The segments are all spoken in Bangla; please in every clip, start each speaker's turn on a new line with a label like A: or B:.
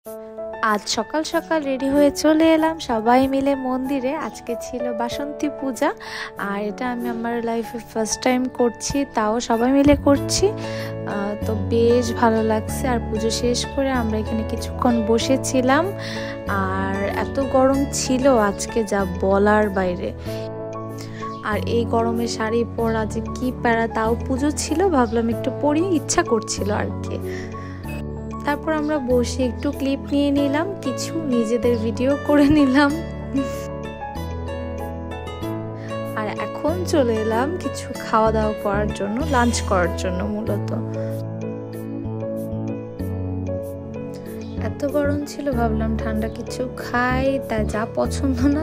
A: আজ সকাল সকাল রেডি হয়ে চলে এলাম সবাই মিলে মন্দিরে। আজকে ছিল বাসন্তী পূজা, আর এটা আমি আমার লাইফে ফার্স্ট টাইম করছি, তাও সবাই মিলে করছি। তো বেশ ভালো লাগছে। আর পুজো শেষ করে আমরা এখানে কিছুক্ষণ বসেছিলাম, আর এত গরম ছিল আজকে যা বলার বাইরে। আর এই গরমে শাড়ি পরা যে কি প্যারা, তাও পুজো ছিল, ভাবলাম একটু পরি, ইচ্ছা করছিল আর কি। তারপর আমরা বসে একটু ক্লিপ নিয়ে নিলাম, কিছু নিজেদের ভিডিও করে নিলাম। আর এখন চলে এলাম কিছু খাওয়া দাওয়া করার জন্য, লাঞ্চ করার জন্য মূলত। এত গরম ছিল, ভাবলাম ঠান্ডা কিছু খাই, তাই যা পছন্দ না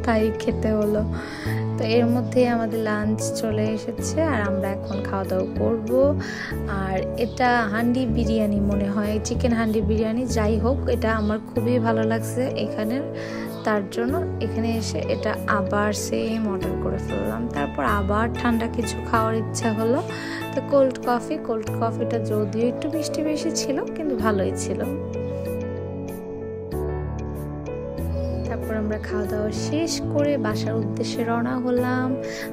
A: তাই খেতে হলো। তো এর মধ্যেই আমাদের লাঞ্চ চলে এসেছে, আর আমরা এখন খাওয়া দাওয়া করবো। আর এটা হান্ডি বিরিয়ানি মনে হয়, চিকেন হান্ডি বিরিয়ানি, যাই হোক এটা আমার খুবই ভালো লাগছে এখানের, তার জন্য এখানে এসে এটা আবার সেম অর্ডার করে ফেললাম। তারপর আবার ঠান্ডা কিছু খাওয়ার ইচ্ছা হলো, তো কোল্ড কফিটা যদিও একটু মিষ্টি বেশি ছিল কিন্তু ভালোই ছিল। তারপর আমরা খাওয়া দাওয়া শেষ করে বাসার উদ্দেশ্যে রওনা হলাম।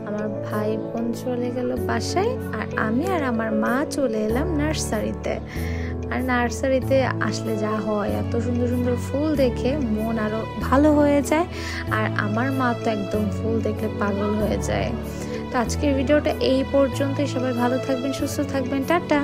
A: আমার ভাই বোন চলে গেল বাসায়, আর আমি আর আমার মা চলে এলাম নার্সারিতে। আর নার্সারিতে আসলে যা হয়, এত সুন্দর সুন্দর ফুল দেখে মন আরো ভালো হয়ে যায়। আর আমার মা তো একদম ফুল দেখলে পাগল হয়ে যায়। তো আজকের ভিডিওটা এই পর্যন্তই। সবাই ভালো থাকবেন, সুস্থ থাকবেন, টাটা।